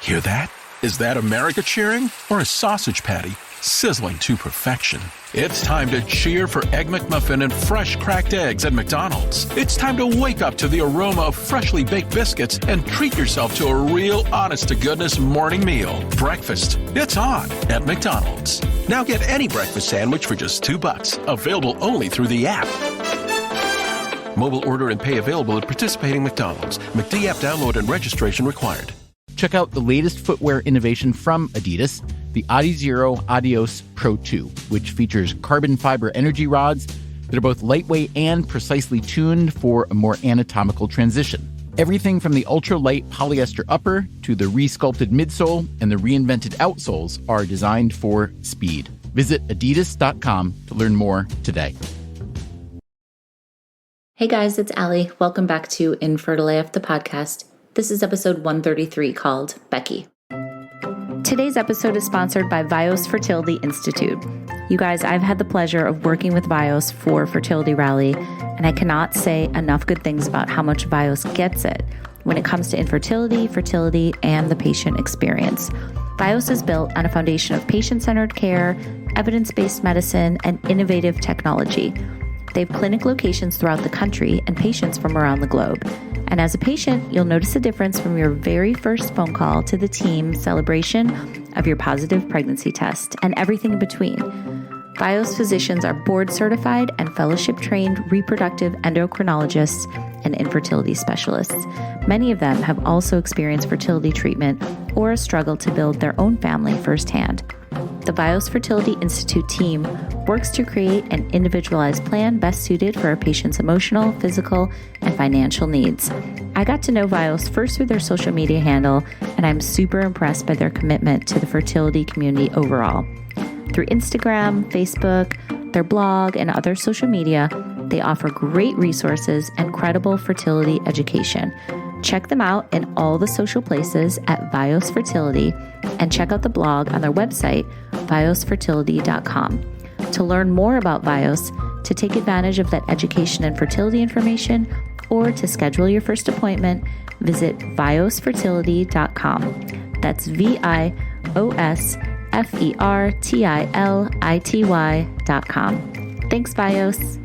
Hear that? Is that America cheering or a sausage patty sizzling to perfection? It's time to cheer for Egg McMuffin and fresh cracked eggs at McDonald's. It's time to wake up to the aroma of freshly baked biscuits and treat yourself to a real honest-to-goodness morning meal. Breakfast, it's on at McDonald's. Now get any breakfast sandwich for just $2. Available only through the app. Mobile order and pay available at participating McDonald's. McD app download and registration required. Check out the latest footwear innovation from Adidas, the Adizero Adios Pro 2, which features carbon fiber energy rods that are both lightweight and precisely tuned for a more anatomical transition. Everything from the ultra-light polyester upper to the re-sculpted midsole and the reinvented outsoles are designed for speed. Visit adidas.com to learn more today. Hey guys, it's Allie. Welcome back to Infertile AF, the podcast. This is episode 133 called Becky. Today's episode is sponsored by Vios Fertility Institute. You guys, I've had the pleasure of working with Vios for Fertility Rally, and I cannot say enough good things about how much Vios gets it when it comes to infertility, fertility, and the patient experience. Vios is built on a foundation of patient-centered care, evidence-based medicine, and innovative technology. They have clinic locations throughout the country and patients from around the globe. And as a patient, you'll notice a difference from your very first phone call to the team celebration of your positive pregnancy test and everything in between. Vios physicians are board certified and fellowship trained reproductive endocrinologists and infertility specialists. Many of them have also experienced fertility treatment or a struggle to build their own family firsthand. The Vios Fertility Institute team works to create an individualized plan best suited for a patient's emotional, physical, and financial needs. I got to know Vios first through their social media handle, and I'm super impressed by their commitment to the fertility community overall. Through Instagram, Facebook, their blog, and other social media, they offer great resources and credible fertility education. Check them out in all the social places at Vios Fertility, and check out the blog on their website, viosfertility.com. To learn more about Vios, to take advantage of that education and fertility information, or to schedule your first appointment, visit viosfertility.com. That's VIOSFERTILITY.com. Thanks, Vios.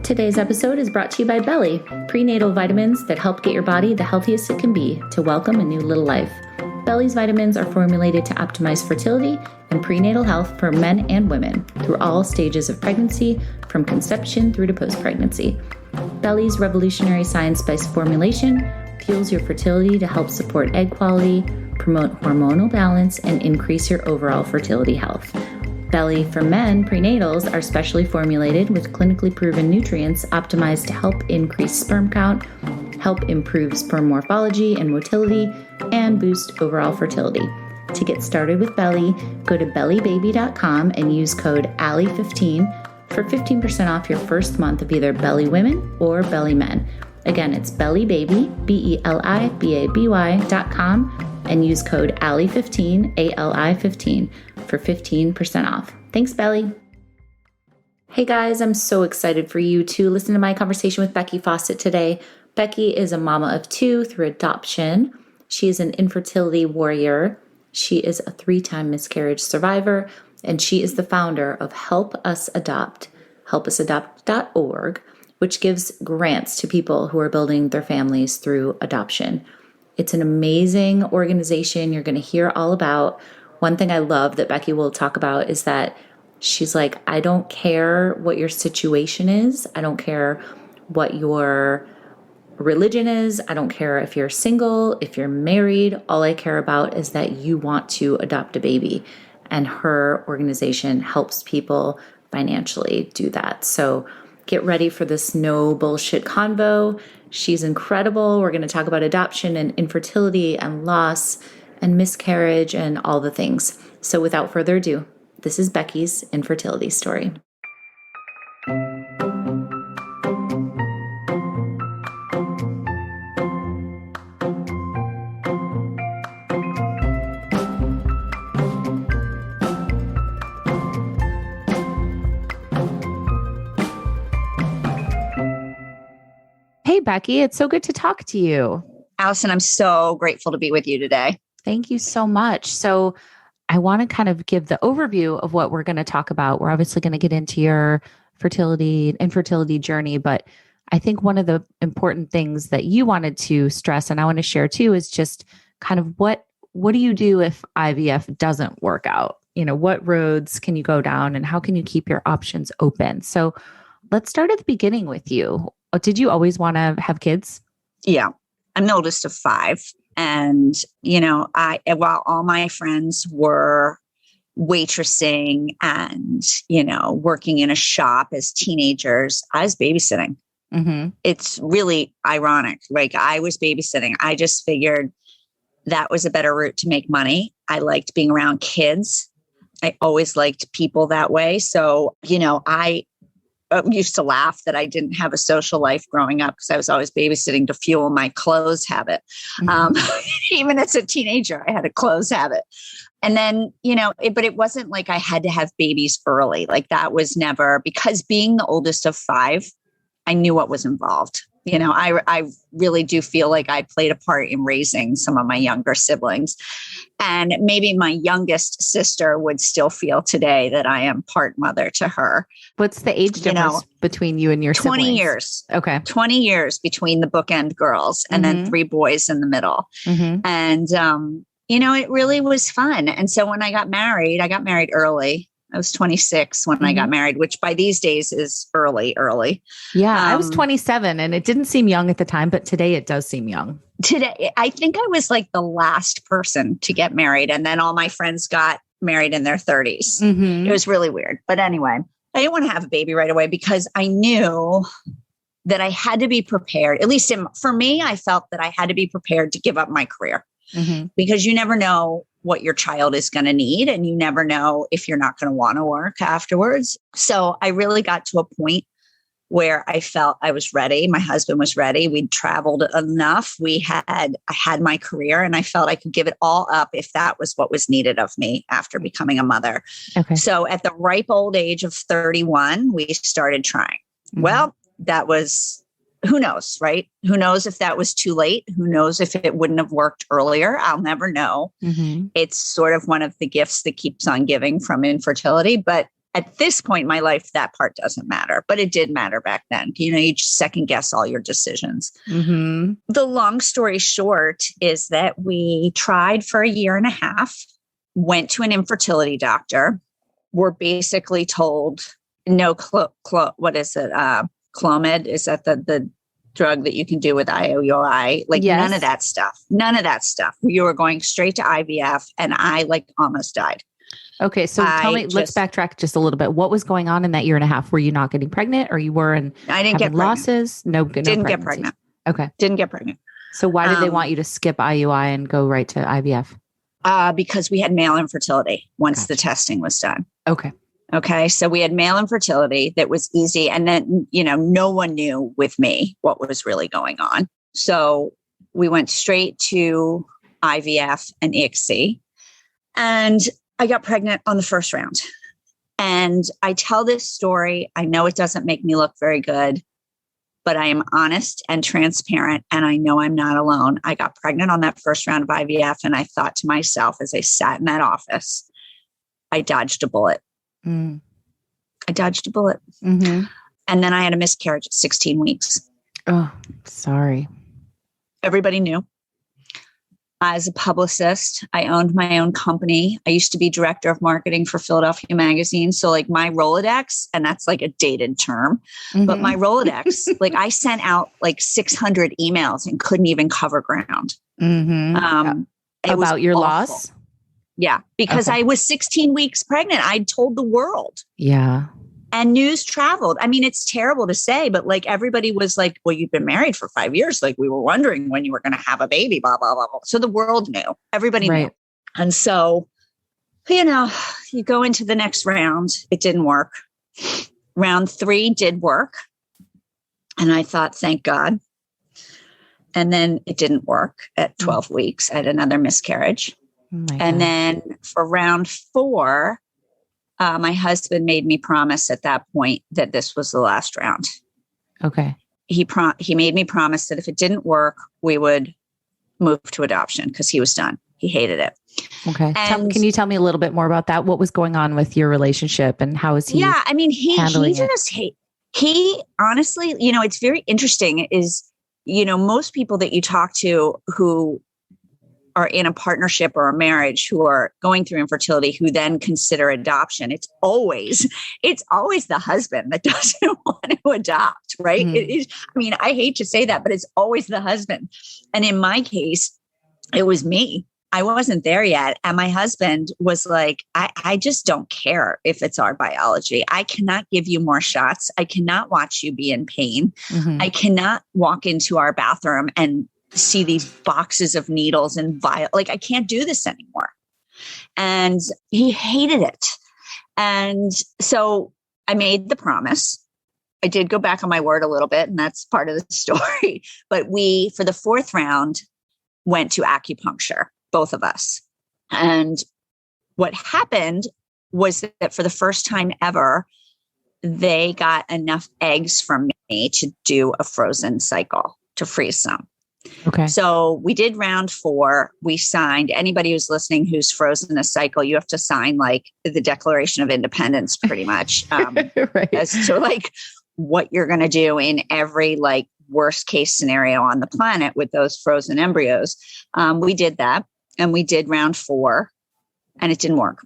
Today's episode is brought to you by BELI, prenatal vitamins that help get your body the healthiest it can be to welcome a new little life. BELI's vitamins are formulated to optimize fertility and prenatal health for men and women through all stages of pregnancy, from conception through to post-pregnancy. BELI's revolutionary science-based formulation fuels your fertility to help support egg quality, promote hormonal balance, and increase your overall fertility health. BELI for Men prenatals are specially formulated with clinically proven nutrients optimized to help increase sperm count, help improve sperm morphology and motility, and boost overall fertility. To get started with BELI, go to bellybaby.com and use code ALLIE15 for 15% off your first month of either BELI Women or BELI Men. Again, it's bellybaby, BELIBABY.com, and use code ALLIE15, ALI15, for 15% off. Thanks, BELI. Hey guys, I'm so excited for you to listen to my conversation with Becky Fawcett today. Becky is a mama of two through adoption. She is an infertility warrior. She is a 3-time miscarriage survivor, and she is the founder of Help Us Adopt, helpusadopt.org, which gives grants to people who are building their families through adoption. It's an amazing organization you're going to hear all about. One thing I love that Becky will talk about is that she's like, I don't care what your situation is. I don't care what your religion is. I don't care if you're single, if you're married. All I care about is that you want to adopt a baby. And her organization helps people financially do that. So get ready for this no bullshit convo. She's incredible. We're going to talk about adoption and infertility and loss and miscarriage and all the things. So without further ado, this is Becky's infertility story. Hey, Becky, it's so good to talk to you. Allison, I'm so grateful to be with you today. Thank you so much. So I want to kind of give the overview of what we're going to talk about. We're obviously going to get into your fertility and infertility journey, but I think one of the important things that you wanted to stress, and I want to share too, is just kind of what do you do if IVF doesn't work out? What roads can you go down and how can you keep your options open? So let's start at the beginning with you. Did you always want to have kids? Yeah. I'm the oldest of 5. And, while all my friends were waitressing and, working in a shop as teenagers, I was babysitting. Mm-hmm. It's really ironic. Like I was babysitting. I just figured that was a better route to make money. I liked being around kids. I always liked people that way. So, I used to laugh that I didn't have a social life growing up because I was always babysitting to fuel my clothes habit. Even as a teenager, I had a clothes habit. And then, but it wasn't like I had to have babies early. Like that was never, because being the oldest of 5, I knew what was involved. I really do feel like I played a part in raising some of my younger siblings. And maybe my youngest sister would still feel today that I am part mother to her. What's the age difference between you and your 20 siblings? years. Okay. 20 years between the bookend girls and then 3 boys in the middle. Mm-hmm. And, it really was fun. And so when I got married early. I was 26 when I got married, which by these days is early. Yeah, I was 27 and it didn't seem young at the time, but today it does seem young. Today, I think I was like the last person to get married. And then all my friends got married in their 30s. Mm-hmm. It was really weird. But anyway, I didn't want to have a baby right away because I knew that I had to be prepared. At least for me, I felt that I had to be prepared to give up my career because you never know what your child is going to need. And you never know if you're not going to want to work afterwards. So I really got to a point where I felt I was ready. My husband was ready. We'd traveled enough. I had my career and I felt I could give it all up if that was what was needed of me after becoming a mother. Okay. So at the ripe old age of 31, we started trying. Mm-hmm. Well, that was, who knows, right? Who knows if that was too late? Who knows if it wouldn't have worked earlier? I'll never know. Mm-hmm. It's sort of one of the gifts that keeps on giving from infertility. But at this point in my life, that part doesn't matter. But it did matter back then. You just second guess all your decisions. Mm-hmm. The long story short is that we tried for a year and a half, went to an infertility doctor, were basically told no, what is it? Clomid, is that the drug that you can do with IUI? Like yes. None of that stuff. You were going straight to IVF and I almost died. Okay. So tell me, let's backtrack just a little bit. What was going on in that year and a half? Were you not getting pregnant or you were I didn't get losses? Didn't get pregnant. Okay. Didn't get pregnant. So why did they want you to skip IUI and go right to IVF? Because we had male infertility once the testing was done. Okay. So we had male infertility that was easy. And then, no one knew with me what was really going on. So we went straight to IVF and ICSI. And I got pregnant on the first round. And I tell this story. I know it doesn't make me look very good, but I am honest and transparent. And I know I'm not alone. I got pregnant on that first round of IVF. And I thought to myself, as I sat in that office, I dodged a bullet. I dodged a bullet. Mm-hmm. And then I had a miscarriage at 16 weeks. Oh, sorry. Everybody knew. As a publicist, I owned my own company. I used to be director of marketing for Philadelphia Magazine. So my Rolodex, and that's a dated term, but my Rolodex, I sent out 600 emails and couldn't even cover ground. About your loss? Yeah, because I was 16 weeks pregnant. I'd told the world. Yeah. And news traveled. I mean, it's terrible to say, but everybody was like, well, you've been married for 5 years. We were wondering when you were going to have a baby, blah, blah, blah, blah. So the world knew. Everybody knew. And so, you go into the next round. It didn't work. Round 3 did work. And I thought, thank God. And then it didn't work at 12 weeks. I had another miscarriage. And then for round 4, my husband made me promise at that point that this was the last round. Okay. He made me promise that if it didn't work, we would move to adoption because he was done. He hated it. Okay. Can you tell me a little bit more about that? What was going on with your relationship and how is he handling it? He honestly, it's very interesting is, most people that you talk to who are in a partnership or a marriage who are going through infertility, who then consider adoption, it's always the husband that doesn't want to adopt, right? It is. I mean, I hate to say that, but it's always the husband. And in my case, it was me. I wasn't there yet. And my husband was like, I just don't care if it's our biology. I cannot give you more shots. I cannot watch you be in pain. I cannot walk into our bathroom and see these boxes of needles and vial. Like, I can't do this anymore. And he hated it. And so I made the promise. I did go back on my word a little bit, and that's part of the story. But we, for the 4th round, went to acupuncture, both of us. And what happened was that for the first time ever, they got enough eggs from me to do a frozen cycle, to freeze some. Okay. So we did round 4. We signed, anybody who's listening who's frozen a cycle, you have to sign like the Declaration of Independence pretty much right. as to like what you're going to do in every like worst case scenario on the planet with those frozen embryos. We did that, and we did round 4, and it didn't work.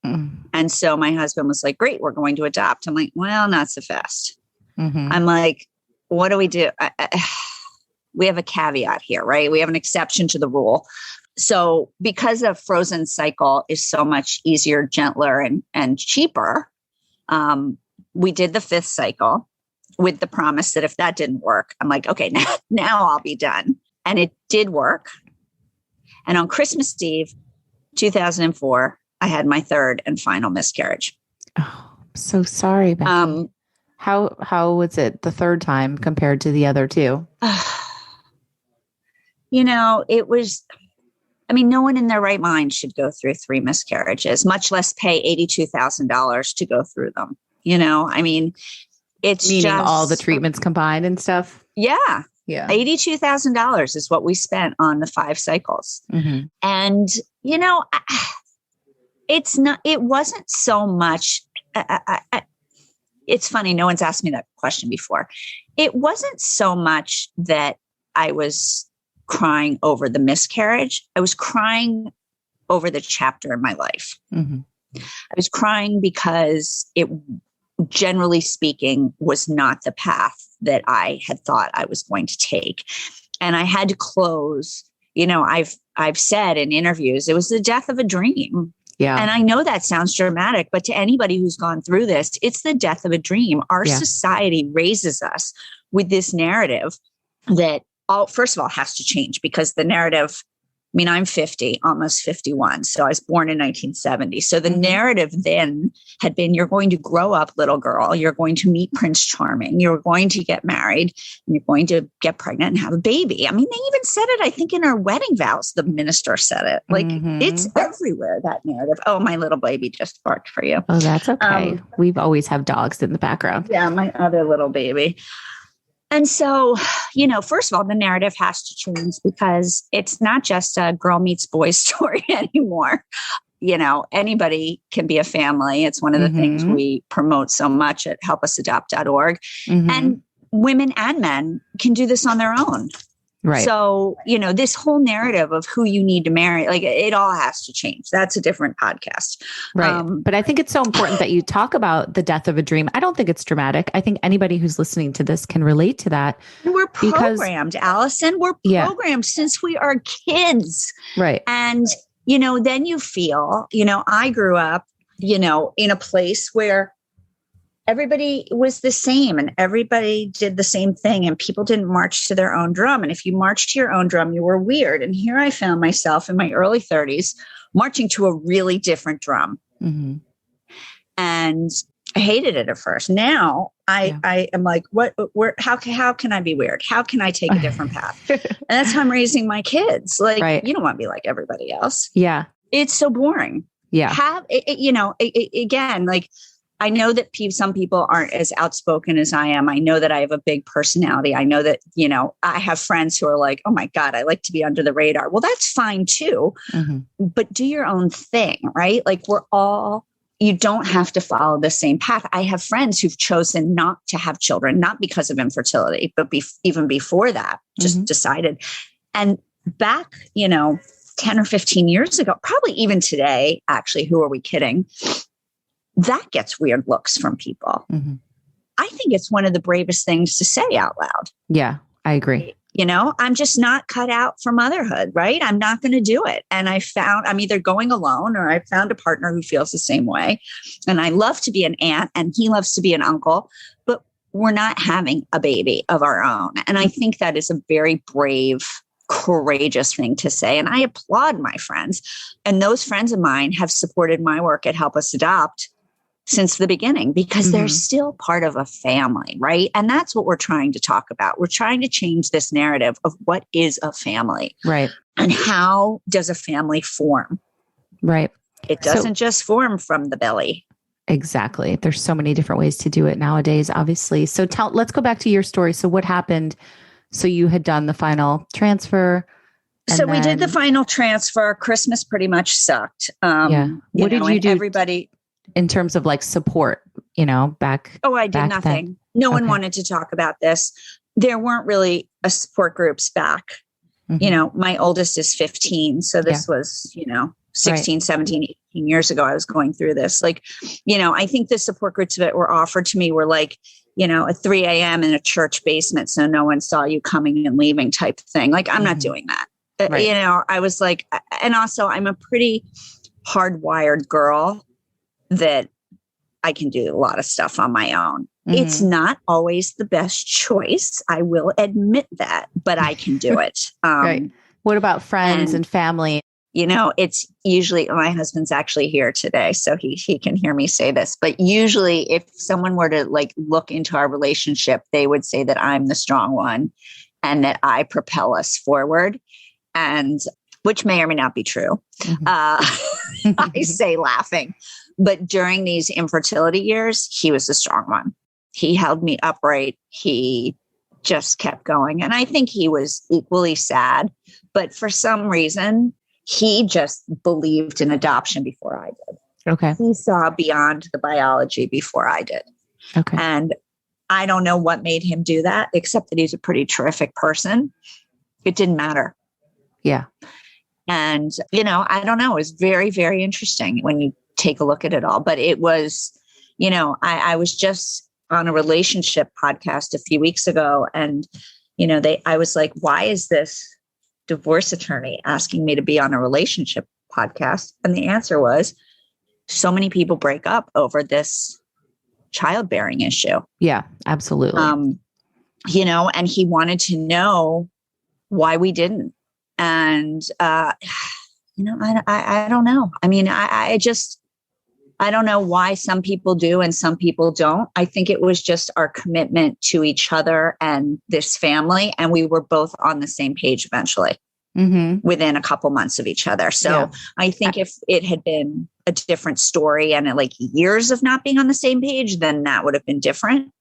And so my husband was like, great, we're going to adopt. I'm like, well, not so fast. I'm like, what do we do? We have a caveat here, right? We have an exception to the rule. So because a frozen cycle is so much easier, gentler, and cheaper, we did the 5th cycle with the promise that if that didn't work, I'm like, okay, now I'll be done. And it did work. And on Christmas Eve, 2004, I had my 3rd and final miscarriage. Oh, I'm so sorry, Becky. How was it the 3rd time compared to the other 2? It was, no one in their right mind should go through 3 miscarriages, much less pay $82,000 to go through them. It's meaning just all the treatments combined and stuff. Yeah. Yeah. $82,000 is what we spent on the 5 cycles. And, it wasn't so much, it's funny. No one's asked me that question before. It wasn't so much that I was crying over the miscarriage. I was crying over the chapter in my life. I was crying because it, generally speaking, was not the path that I had thought I was going to take. And I had to close, I've said in interviews, it was the death of a dream. Yeah. And I know that sounds dramatic, but to anybody who's gone through this, it's the death of a dream. Our society raises us with this narrative that first of all, has to change, because the narrative, I'm 50, almost 51. So I was born in 1970. So the narrative then had been, you're going to grow up, little girl. You're going to meet Prince Charming. You're going to get married, and you're going to get pregnant and have a baby. They even said it, I think, in our wedding vows, the minister said it. Like, it's everywhere, that narrative. Oh, my little baby just barked for you. Oh, that's okay. We've always have dogs in the background. Yeah, my other little baby. And so, first of all, the narrative has to change, because it's not just a girl meets boy story anymore. Anybody can be a family. It's one of the things we promote so much at helpusadopt.org. And women and men can do this on their own. Right. So, this whole narrative of who you need to marry, like, it all has to change. That's a different podcast. Right. But I think it's so important that you talk about the death of a dream. I don't think it's dramatic. I think anybody who's listening to this can relate to that. And we're programmed, Allison. We're programmed since we are kids. Right. And, then you feel, I grew up, in a place where everybody was the same and everybody did the same thing, and people didn't march to their own drum. And if you marched to your own drum, you were weird. And here I found myself in my early 30s marching to a really different drum. And I hated it at first. Now I am like, how can I be weird? How can I take a different path? And that's how I'm raising my kids. Like, you don't want to be like everybody else. Yeah. It's so boring. Yeah. Again, like, I know that some people aren't as outspoken as I am. I know that I have a big personality. I know that, I have friends who are like, oh my God, I like to be under the radar. Well, that's fine too, but do your own thing, right? Like you don't have to follow the same path. I have friends who've chosen not to have children, not because of infertility, but even before that, just decided. And back, 10 or 15 years ago, probably even today, actually, who are we kidding? That gets weird looks from people. I think it's one of the bravest things to say out loud. Yeah, I agree. I'm just not cut out for motherhood, right? I'm not going to do it. And I'm either going alone or I found a partner who feels the same way. And I love to be an aunt and he loves to be an uncle, but we're not having a baby of our own. And I think that is a very brave, courageous thing to say. And I applaud my friends. And those friends of mine have supported my work at Help Us Adopt since the beginning, because they're still part of a family, right? And that's what we're trying to talk about. We're trying to change this narrative of what is a family, right? And how does a family form, right? It doesn't just form from the belly. Exactly. There's so many different ways to do it nowadays, obviously. So let's go back to your story. So what happened? So you had done the final transfer. So we did the final transfer. Christmas pretty much sucked. What did you do? Everybody, in terms of like support, back. Oh, I did nothing. Then. No one wanted to talk about this. There weren't really support groups back. My oldest is 15. So this was, 16, 17, 18 years ago, I was going through this. Like, I think the support groups that were offered to me were like, at 3 a.m. in a church basement. So no one saw you coming and leaving type thing. Like, I'm not doing that. Right. I was like, and also I'm a pretty hardwired girl that I can do a lot of stuff on my own. It's not always the best choice. I will admit that, but I can do it. Right. What about friends and family? It's usually, my husband's actually here today, so he can hear me say this, but usually if someone were to like look into our relationship, they would say that I'm the strong one and that I propel us forward, and which may or may not be true. I say laughing. But during these infertility years, he was the strong one. He held me upright. He just kept going. And I think he was equally sad. But for some reason, he just believed in adoption before I did. Okay. He saw beyond the biology before I did. Okay. And I don't know what made him do that, except that he's a pretty terrific person. It didn't matter. Yeah. And, I don't know. It was very, very interesting when you take a look at it all. But it was, I was just on a relationship podcast a few weeks ago. And, I was like, why is this divorce attorney asking me to be on a relationship podcast? And the answer was, so many people break up over this childbearing issue. Yeah, absolutely. And he wanted to know why we didn't. And, I don't know. I mean, I don't know why some people do and some people don't. I think it was just our commitment to each other and this family. And we were both on the same page eventually within a couple months of each other. So I think if it had been a different story and like years of not being on the same page, then that would have been different.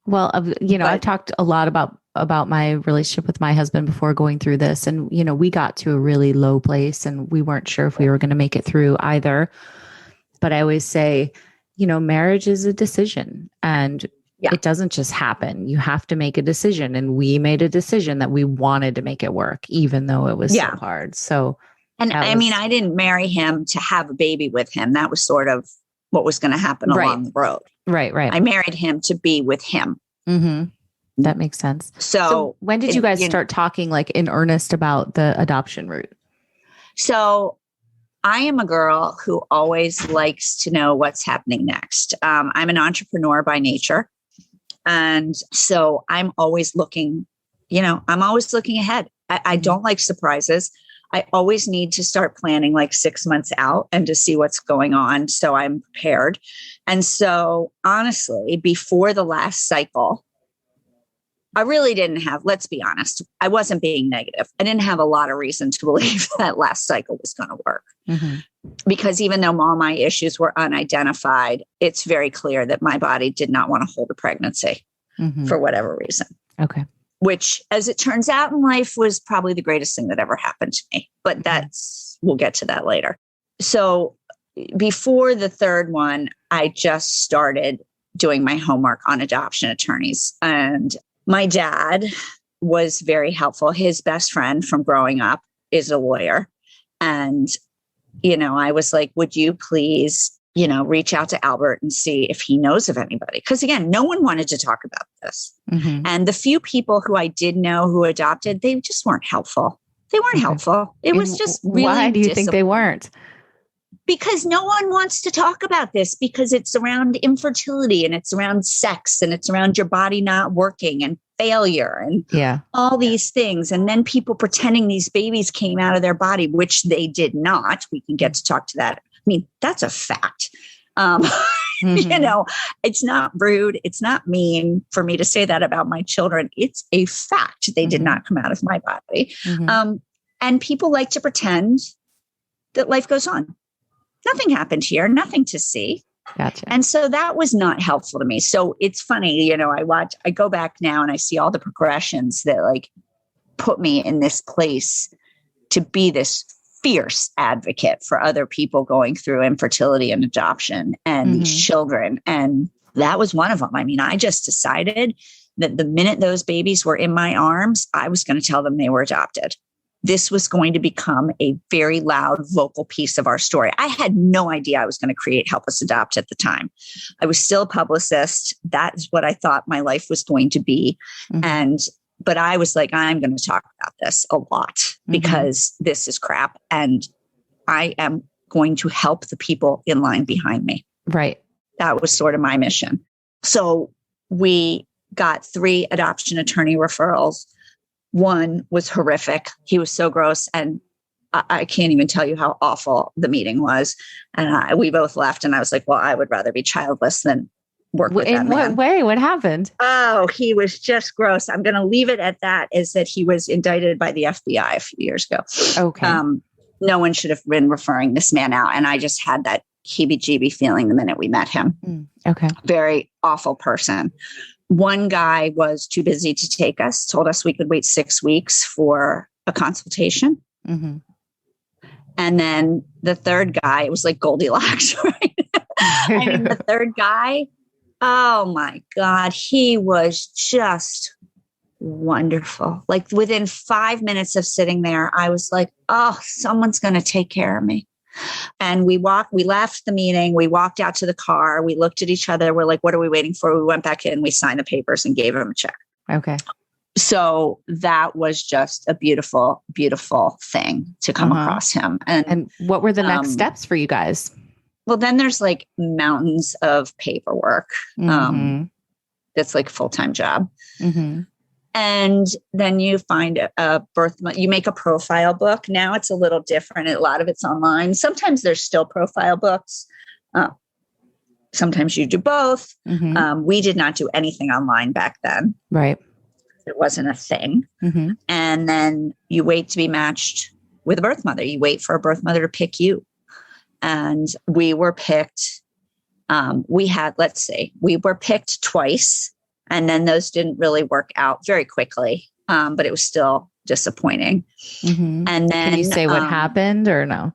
Well, I've talked a lot about my relationship with my husband before going through this. And, we got to a really low place and we weren't sure if we were going to make it through either. But I always say, marriage is a decision and it doesn't just happen. You have to make a decision. And we made a decision that we wanted to make it work, even though it was so hard. So, I mean, I didn't marry him to have a baby with him. That was sort of what was going to happen along the road. Right. I married him to be with him. That makes sense. So when did you guys start talking like in earnest about the adoption route? So I am a girl who always likes to know what's happening next. I'm an entrepreneur by nature. And so I'm always looking, ahead. I don't like surprises. I always need to start planning like 6 months out and to see what's going on. So I'm prepared. And so honestly, before the last cycle, I really didn't have, let's be honest, I wasn't being negative. I didn't have a lot of reason to believe that last cycle was going to work. because even though all my issues were unidentified, it's very clear that my body did not want to hold a pregnancy for whatever reason. Okay. Which, as it turns out in life, was probably the greatest thing that ever happened to me. But we'll get to that later. So before the third one, I just started doing my homework on adoption attorneys. And my dad was very helpful. His best friend from growing up is a lawyer. And, I was like, would you please, reach out to Albert and see if he knows of anybody? Because again, no one wanted to talk about this. And the few people who I did know who adopted, they just weren't helpful. They weren't helpful. It was just really Why do you think they weren't? Because no one wants to talk about this, because it's around infertility and it's around sex and it's around your body not working and failure and all these things. And then people pretending these babies came out of their body, which they did not. We can get to talk to that. I mean, that's a fact. It's not rude. It's not mean for me to say that about my children. It's a fact. They did not come out of my body. And people like to pretend that life goes on. Nothing happened here, nothing to see. Gotcha. And so that was not helpful to me. So it's funny, I go back now and I see all the progressions that like put me in this place to be this fierce advocate for other people going through infertility and adoption and these children. And that was one of them. I mean, I just decided that the minute those babies were in my arms, I was going to tell them they were adopted. This was going to become a very loud vocal piece of our story. I had no idea I was going to create Help Us Adopt at the time. I was still a publicist. That is what I thought my life was going to be. But I was like, I'm going to talk about this a lot because this is crap. And I am going to help the people in line behind me. Right. That was sort of my mission. So we got 3 adoption attorney referrals. One was horrific. He was so gross. And I can't even tell you how awful the meeting was. And we both left. And I was like, well, I would rather be childless than work with that man. In what way? What happened? Oh, he was just gross. I'm going to leave it at that, is that he was indicted by the FBI a few years ago. Okay. No one should have been referring this man out. And I just had that heebie-jeebie feeling the minute we met him. Okay. Very awful person. One guy was too busy to take us, told us we could wait 6 weeks for a consultation. And then the third guy, it was like Goldilocks, right? I mean, the third guy, oh my God, he was just wonderful. Like within 5 minutes of sitting there, I was like, oh, someone's going to take care of me. And we left the meeting. We walked out to the car. We looked at each other. We're like, what are we waiting for? We went back in, we signed the papers and gave him a check. Okay. So that was just a beautiful, beautiful thing to come across him. And what were the next steps for you guys? Well, then there's like mountains of paperwork. That's like a full-time job. And then you find a you make a profile book. Now it's a little different. A lot of it's online. Sometimes there's still profile books. Sometimes you do both. We did not do anything online back then. Right. It wasn't a thing. And then you wait to be matched with a birth mother. You wait for a birth mother to pick you. And we were picked. We were picked twice. And then those didn't really work out very quickly, but it was still disappointing. And then, can you say what happened or no?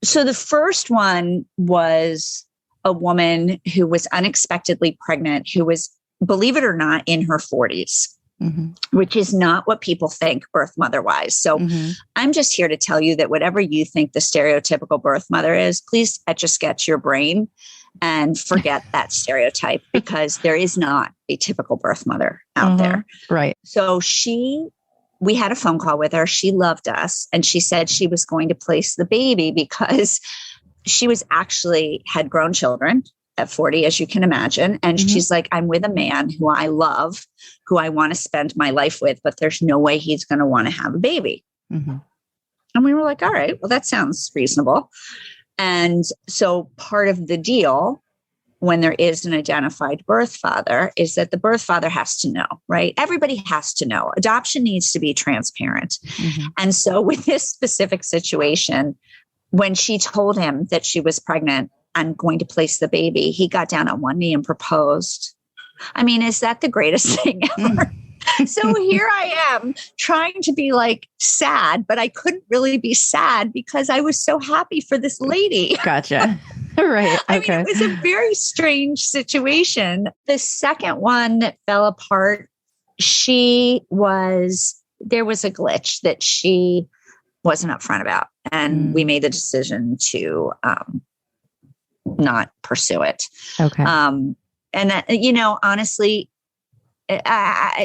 So the first one was a woman who was unexpectedly pregnant, who was, believe it or not, in her 40s, which is not what people think birth mother wise. So I'm just here to tell you that whatever you think the stereotypical birth mother is, please etch a sketch your brain and forget that stereotype, because there is not a typical birth mother out there. Right. So we had a phone call with her. She loved us. And she said she was going to place the baby because she was actually had grown children at 40, as you can imagine. And she's like, I'm with a man who I love, who I want to spend my life with, but there's no way he's going to want to have a baby. And we were like, all right, well, that sounds reasonable. And so part of the deal when there is an identified birth father is that the birth father has to know, right? Everybody has to know. Adoption needs to be transparent. And so with this specific situation, when she told him that she was pregnant and going to place the baby, he got down on one knee and proposed. I mean, is that the greatest thing ever? So here I am trying to be like sad, but I couldn't really be sad because I was so happy for this lady. Gotcha. Right. I Okay. mean, it was a very strange situation. The second one that fell apart, there was a glitch that she wasn't upfront about. And we made the decision to not pursue it. Okay. And that, honestly,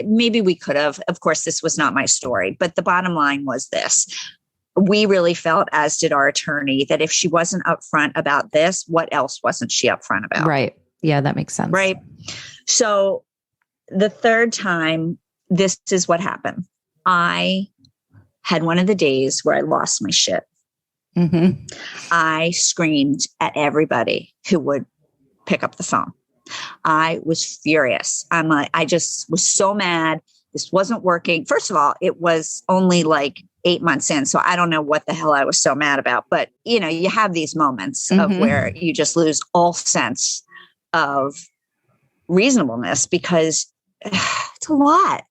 maybe we could have. Of course, this was not my story, but the bottom line was this. We really felt, as did our attorney, that if she wasn't upfront about this, what else wasn't she upfront about? Right. Yeah, that makes sense. Right. So the third time, this is what happened. I had one of the days where I lost my shit. Mm-hmm. I screamed at everybody who would pick up the phone. I was furious. I just was so mad. This wasn't working. First of all, it was only like 8 months in. So I don't know what the hell I was so mad about, but you have these moments of where you just lose all sense of reasonableness because it's a lot.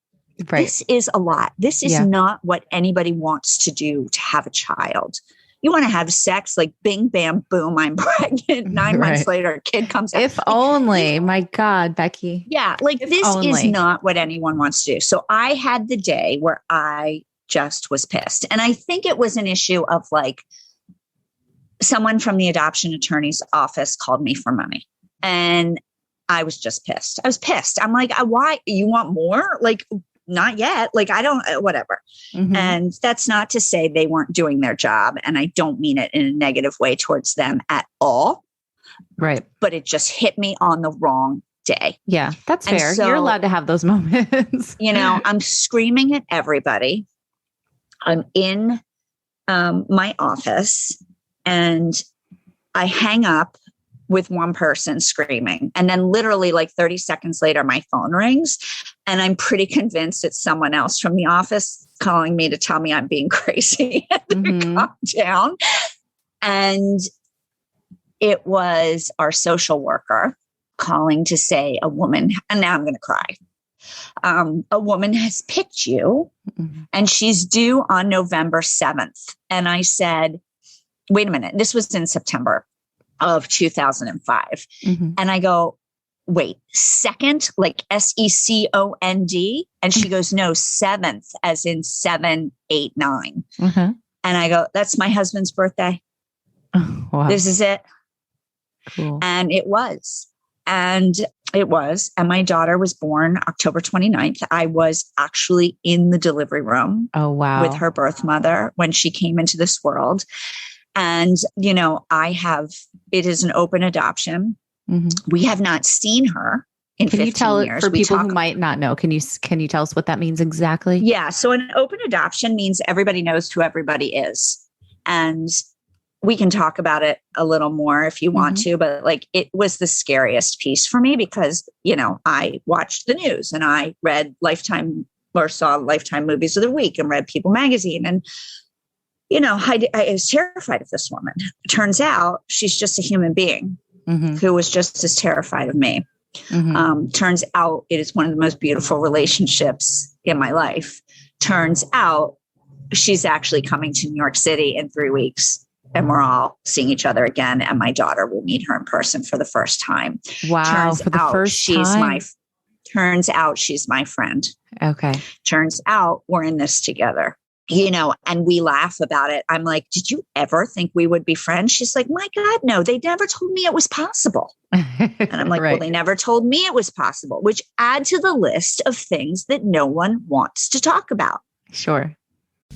Right. This is a lot. This is not what anybody wants to do to have a child. You want to have sex like bing, bam, boom, I'm pregnant. 9 months later, a kid comes out. If only, my God, Becky. Yeah. Like this is not what anyone wants to do. So I had the day where I just was pissed. And I think it was an issue of like someone from the adoption attorney's office called me for money. And I was just pissed. I was pissed. I'm like, why? You want more? Like, not yet. Like, I don't, whatever. Mm-hmm. And that's not to say they weren't doing their job. And I don't mean it in a negative way towards them at all. Right. But it just hit me on the wrong day. Yeah, that's fair. So, you're allowed to have those moments. I'm screaming at everybody. I'm in my office and I hang up with one person screaming. And then literally like 30 seconds later, my phone rings and I'm pretty convinced it's someone else from the office calling me to tell me I'm being crazy and calm down. And it was our social worker calling to say a woman, and now I'm going to cry. A woman has picked you and she's due on November 7th. And I said, wait a minute, this was in September of 2005. And I go, wait, second, like SECOND? And she goes, no, 7th, as in 7, 8, 9. And I go, that's my husband's birthday. Oh, wow. This is it. Cool. And it was. And my daughter was born October 29th. I was actually in the delivery room with her birth mother when she came into this world. And, it is an open adoption. We have not seen her in 15 years. Can you tell it for people who might not know? Can you tell us what that means exactly? Yeah. So an open adoption means everybody knows who everybody is. And we can talk about it a little more if you want to, but like it was the scariest piece for me because, I watched the news and I read saw Lifetime Movies of the Week and read People Magazine. And, I was terrified of this woman. It turns out she's just a human being who was just as terrified of me. Turns out it is one of the most beautiful relationships in my life. Turns out she's actually coming to New York City in 3 weeks. And we're all seeing each other again. And my daughter will meet her in person for the first time. Wow. Turns out she's my friend. Okay. Turns out we're in this together, and we laugh about it. I'm like, did you ever think we would be friends? She's like, my God, no, they never told me it was possible. And I'm like, well, they never told me it was possible, which add to the list of things that no one wants to talk about. Sure.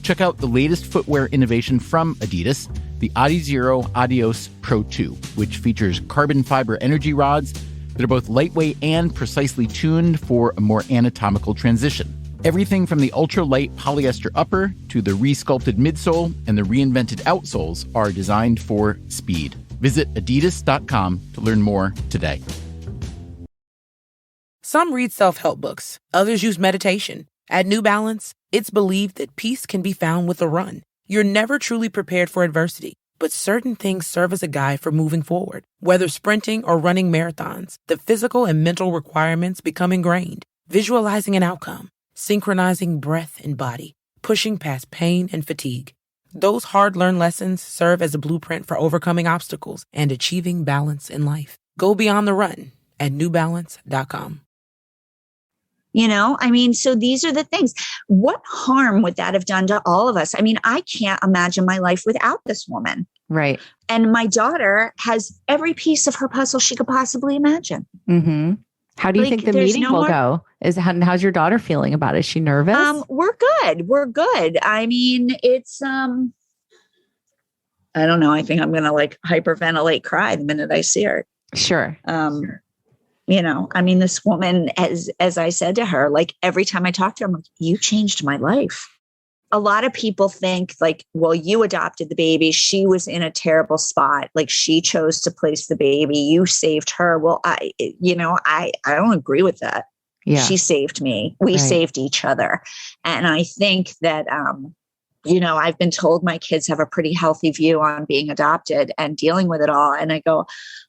Check out the latest footwear innovation from Adidas, the Adizero Adios Pro 2, which features carbon fiber energy rods that are both lightweight and precisely tuned for a more anatomical transition. Everything from the ultra-light polyester upper to the resculpted midsole and the reinvented outsoles are designed for speed. Visit adidas.com to learn more today. Some read self-help books. Others use meditation. At New Balance, it's believed that peace can be found with a run. You're never truly prepared for adversity. But certain things serve as a guide for moving forward. Whether sprinting or running marathons, the physical and mental requirements become ingrained. Visualizing an outcome, synchronizing breath and body, pushing past pain and fatigue. Those hard-learned lessons serve as a blueprint for overcoming obstacles and achieving balance in life. Go beyond the run at newbalance.com. So these are the things. What harm would that have done to all of us? I mean, I can't imagine my life without this woman. Right. And my daughter has every piece of her puzzle she could possibly imagine. Mm-hmm. How do you think the meeting will go? How's your daughter feeling about it? Is she nervous? We're good. We're good. I mean, it's, I don't know. I think I'm going to hyperventilate, cry the minute I see her. Sure. This woman, as I said to her, every time I talk to her, I'm like, you changed my life. A lot of people think you adopted the baby. She was in a terrible spot. She chose to place the baby. You saved her. Well, I don't agree with that. Yeah. She saved me. We saved each other. And I think that, I've been told my kids have a pretty healthy view on being adopted and dealing with it all. And I go,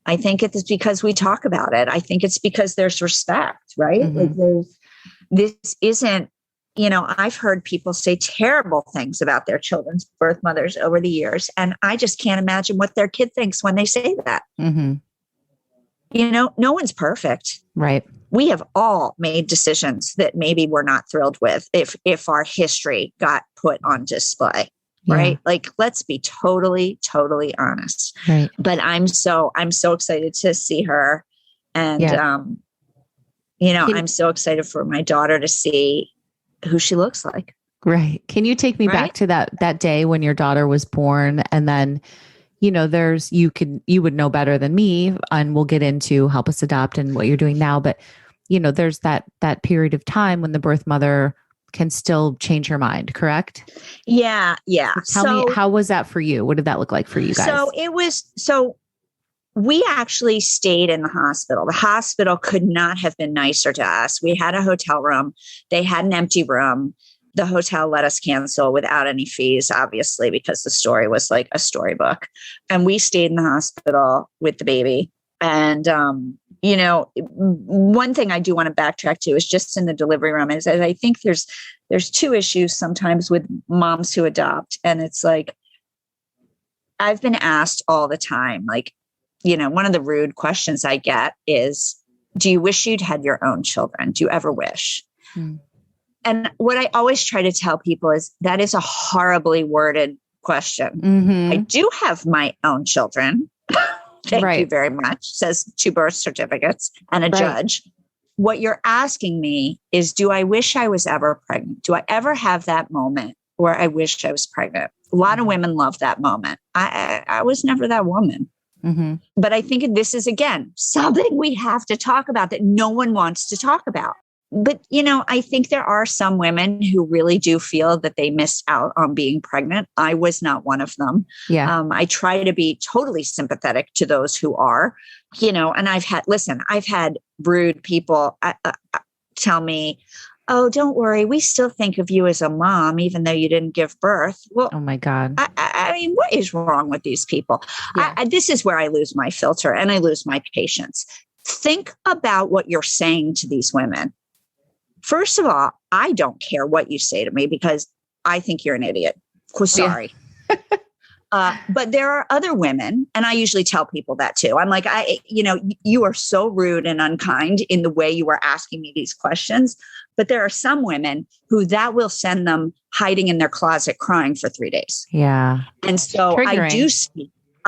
I think it's because we talk about it. I think it's because there's respect, right? Mm-hmm. This isn't, I've heard people say terrible things about their children's birth mothers over the years. And I just can't imagine what their kid thinks when they say that. Mm-hmm. No one's perfect. Right. We have all made decisions that maybe we're not thrilled with if our history got put on display, right? Let's be totally, totally honest. Right. But I'm so excited to see her. And, I'm so excited for my daughter to see who she looks like. Right. Can you take me back to that day when your daughter was born? And then, you would know better than me, and we'll get into Help Us Adopt and what you're doing now. But, there's that period of time when the birth mother can still change her mind, correct? Yeah. Yeah. Tell me, how was that for you? What did that look like for you guys? We actually stayed in the hospital. The hospital could not have been nicer to us. We had a hotel room. They had an empty room. The hotel let us cancel without any fees, obviously, because the story was like a storybook. And we stayed in the hospital with the baby. And, one thing I do want to backtrack to is just in the delivery room is I think there's two issues sometimes with moms who adopt. And it's I've been asked all the time, one of the rude questions I get is, do you wish you'd had your own children? Do you ever wish? Mm. And what I always try to tell people is that is a horribly worded question. Mm-hmm. I do have my own children. Thank you very much. Says 2 birth certificates and a judge. What you're asking me is, do I wish I was ever pregnant? Do I ever have that moment where I wished I was pregnant? A lot of women love that moment. I was never that woman. Mm-hmm. But I think this is, again, something we have to talk about that no one wants to talk about. But, I think there are some women who really do feel that they missed out on being pregnant. I was not one of them. Yeah. I try to be totally sympathetic to those who are, and I've had rude people tell me, oh, don't worry, we still think of you as a mom, even though you didn't give birth. Well, oh my God. I mean, what is wrong with these people? Yeah. This is where I lose my filter and I lose my patience. Think about what you're saying to these women. First of all, I don't care what you say to me because I think you're an idiot. Sorry. But there are other women, and I usually tell people that too. I'm like, you are so rude and unkind in the way you are asking me these questions. But there are some women who that will send them hiding in their closet crying for 3 days. Yeah. And so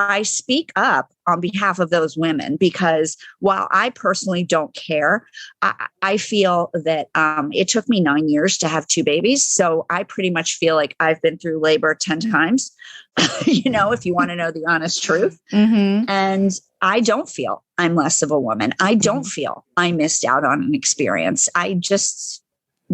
I speak up on behalf of those women because while I personally don't care, I feel that it took me 9 years to have 2 babies. So I pretty much feel like I've been through labor 10 times, if you want to know the honest truth. Mm-hmm. And I don't feel I'm less of a woman. I don't feel I missed out on an experience. I just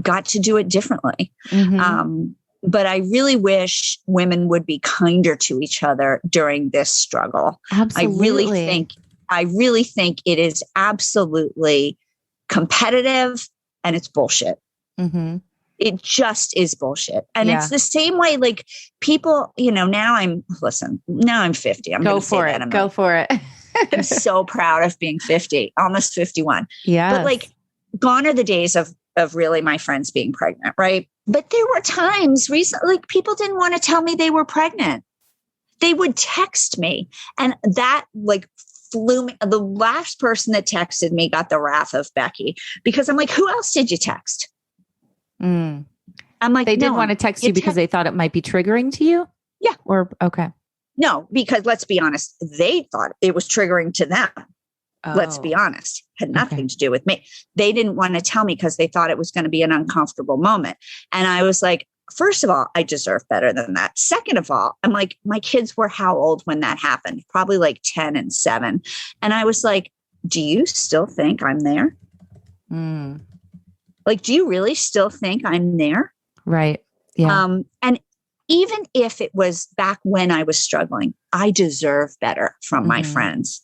got to do it differently. Mm-hmm. But I really wish women would be kinder to each other during this struggle. Absolutely. I really think it is absolutely competitive and it's bullshit. Mm-hmm. It just is bullshit. And it's the same way, like people, now I'm 50. I'm Go for it. Go for it. I'm so proud of being 50, almost 51. Yeah. But like gone are the days of really my friends being pregnant. Right. But there were times recently, like people didn't want to tell me they were pregnant. They would text me, and that like flew me. The last person that texted me got the wrath of Becky, because I'm like, who else did you text? I'm like, they didn't want to text you because they thought it might be triggering to you? Yeah. Or, okay. No, because let's be honest, they thought it was triggering to them. Let's be honest, had nothing to do with me. They didn't want to tell me because they thought it was going to be an uncomfortable moment. And I was like, first of all, I deserve better than that. Second of all, I'm like, my kids were how old when that happened? Probably like 10 and 7. And I was like, do you still think I'm there? Like, do you really still think I'm there? Right. Yeah. And even if it was back when I was struggling, I deserve better from my friends.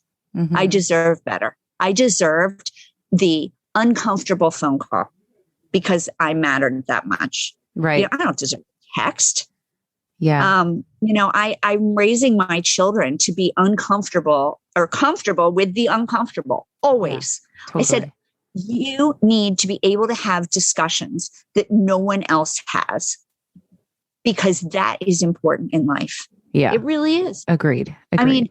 I deserve better. I deserved the uncomfortable phone call because I mattered that much. Right. I don't deserve text. Yeah. I'm raising my children to be uncomfortable or comfortable with the uncomfortable. Always. Yeah, totally. I said, you need to be able to have discussions that no one else has, because that is important in life. Yeah. It really is. Agreed. I mean,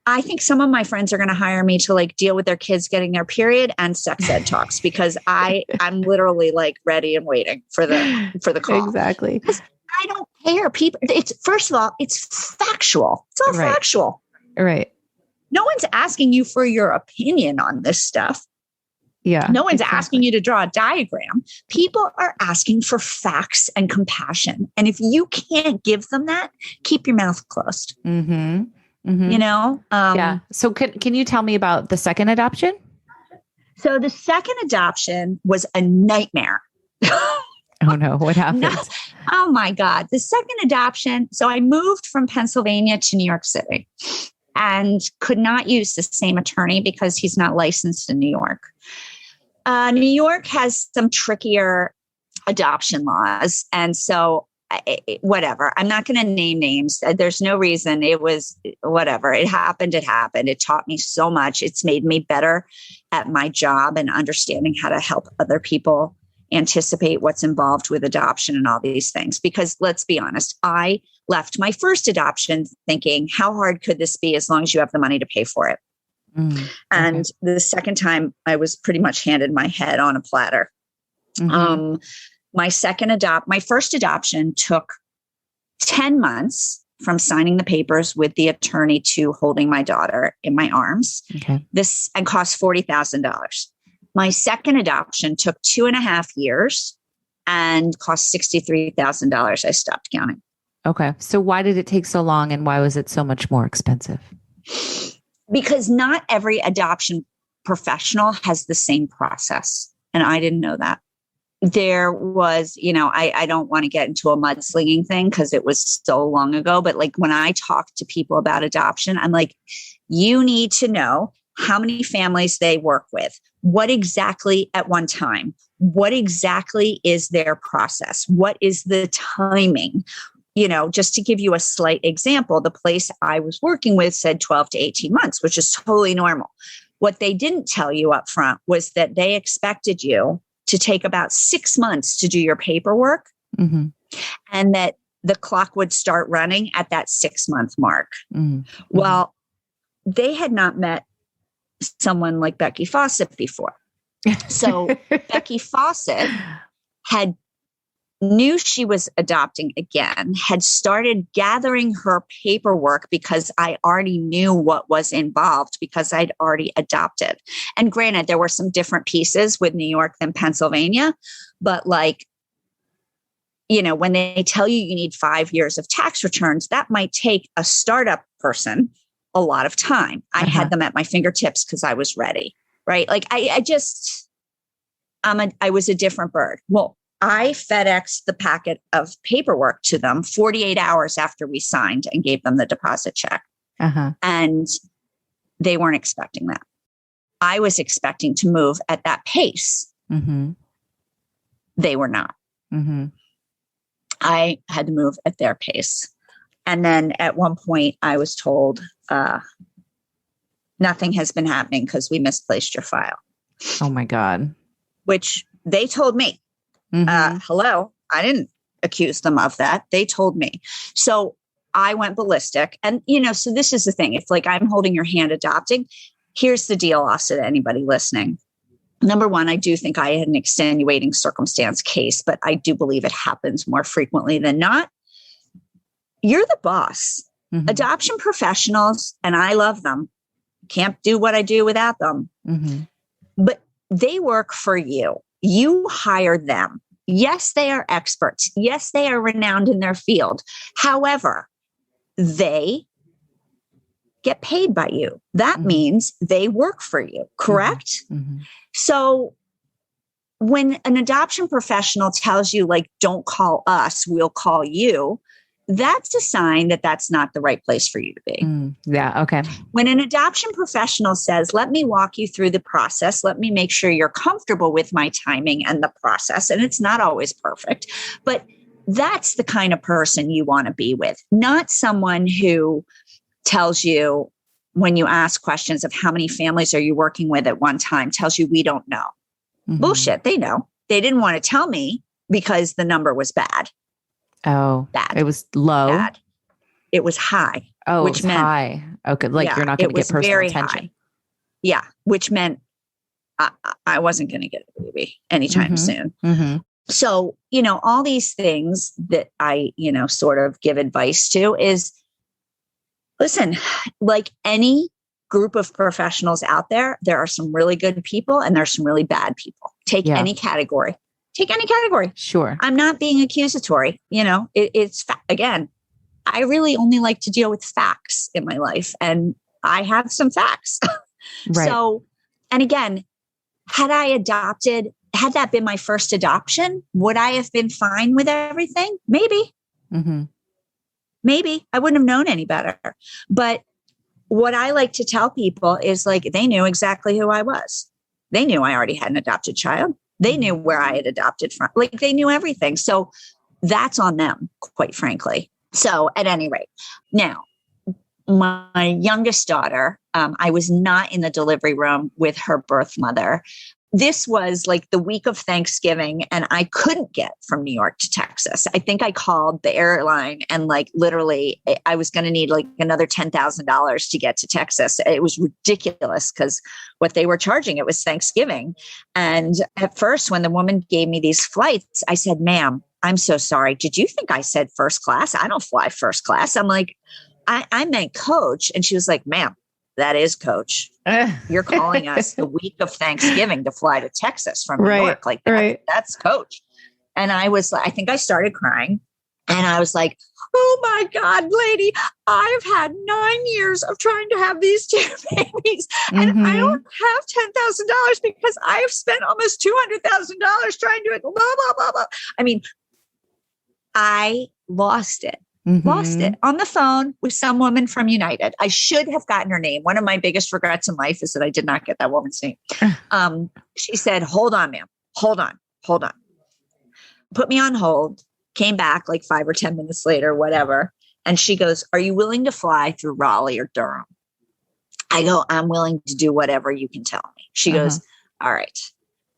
I think some of my friends are going to hire me to like deal with their kids getting their period and sex ed talks, because I'm literally like ready and waiting for the call. Exactly. I don't care. People, first of all, it's factual. It's all factual. Right. No one's asking you for your opinion on this stuff. Yeah. No one's asking you to draw a diagram. People are asking for facts and compassion. And if you can't give them that, keep your mouth closed. Yeah. So can you tell me about the second adoption? So the second adoption was a nightmare. Oh no, what happened? No. Oh my God. The second adoption. So I moved from Pennsylvania to New York City and could not use the same attorney because he's not licensed in New York. New York has some trickier adoption laws. And so whatever, I'm not going to name names. There's no reason. It was whatever. It happened. It happened. It taught me so much. It's made me better at my job and understanding how to help other people anticipate what's involved with adoption and all these things. Because let's be honest, I left my first adoption thinking, how hard could this be as long as you have the money to pay for it? And the second time I was pretty much handed my head on a platter. My first adoption took 10 months from signing the papers with the attorney to holding my daughter in my arms. This and cost $40,000. My second adoption took 2.5 years and cost $63,000. I stopped counting. Okay. So why did it take so long, and why was it so much more expensive? Because not every adoption professional has the same process. And I didn't know that. There was, I don't want to get into a mudslinging thing because it was so long ago. But like when I talk to people about adoption, I'm like, you need to know how many families they work with, what exactly at one time, what exactly is their process, what is the timing. Just to give you a slight example, the place I was working with said 12 to 18 months, which is totally normal. What they didn't tell you up front was that they expected you to take about 6 months to do your paperwork, and that the clock would start running at that 6-month mark. Well, they had not met someone like Becky Fawcett before. So Becky Fawcett knew she was adopting again, had started gathering her paperwork because I already knew what was involved because I'd already adopted. And granted, there were some different pieces with New York than Pennsylvania, but when they tell you you need 5 years of tax returns, that might take a startup person a lot of time. I had them at my fingertips because I was ready, right? Like I was a different bird. Well, I FedExed the packet of paperwork to them 48 hours after we signed and gave them the deposit check. And they weren't expecting that. I was expecting to move at that pace. They were not. Mm-hmm. I had to move at their pace. And then at one point I was told, nothing has been happening because we misplaced your file. Oh my God. Which they told me. Hello. I didn't accuse them of that. They told me. So I went ballistic. And, so this is the thing. It's like I'm holding your hand adopting. Here's the deal also to anybody listening. Number one, I do think I had an extenuating circumstance case, but I do believe it happens more frequently than not. You're the boss. Mm-hmm. Adoption professionals, and I love them, can't do what I do without them. Mm-hmm. But they work for you. You hire them. Yes, they are experts. Yes, they are renowned in their field. However, they get paid by you. That mm-hmm. means they work for you, correct? Mm-hmm. So when an adoption professional tells you, like, don't call us, we'll call you, that's a sign that that's not the right place for you to be. Yeah. Okay. When an adoption professional says, let me walk you through the process, let me make sure you're comfortable with my timing and the process. And it's not always perfect, but that's the kind of person you want to be with, not someone who tells you when you ask questions of how many families are you working with at one time, tells you we don't know. Mm-hmm. Bullshit. They know. They didn't want to tell me because the number was bad. Oh, bad. It was low. Bad. It was high. Oh, which it was meant high. Okay. Like you're not going to get personal attention. High. Yeah. Which meant I wasn't going to get a baby anytime soon. Mm-hmm. So, all these things that I, sort of give advice to is, listen, like any group of professionals out there, there are some really good people and there's some really bad people. Take any category. Take any category. Sure. I'm not being accusatory. It's again, I really only like to deal with facts in my life, and I have some facts. Right. So, and again, had that been my first adoption, would I have been fine with everything? Maybe. Mm-hmm. Maybe I wouldn't have known any better. But what I like to tell people is, like, they knew exactly who I was. They knew I already had an adopted child. They knew where I had adopted from. Like, they knew everything. So that's on them, quite frankly. So at any rate, now, my youngest daughter, I was not in the delivery room with her birth mother. This was like the week of Thanksgiving, and I couldn't get from New York to Texas. I think I called the airline and, like, literally I was going to need like another $10,000 to get to Texas. It was ridiculous because what they were charging, it was Thanksgiving. And at first, when the woman gave me these flights, I said, ma'am, I'm so sorry. Did you think I said first class? I don't fly first class. I'm like, I meant coach. And she was like, ma'am, that is coach. You're calling us the week of Thanksgiving to fly to Texas from New York. Like, that's coach. And I was like, I think I started crying, and I was like, oh my God, lady, I've had 9 years of trying to have these two babies, and I don't have $10,000 because I have spent almost $200,000 trying to blah, blah, blah, blah. I mean, I lost it. Lost it on the phone with some woman from United. I should have gotten her name. One of my biggest regrets in life is that I did not get that woman's name. She said, hold on, ma'am. Hold on. Put me on hold. Came back like 5 or 10 minutes later, whatever. And she goes, are you willing to fly through Raleigh or Durham? I go, I'm willing to do whatever you can tell me. She goes, all right.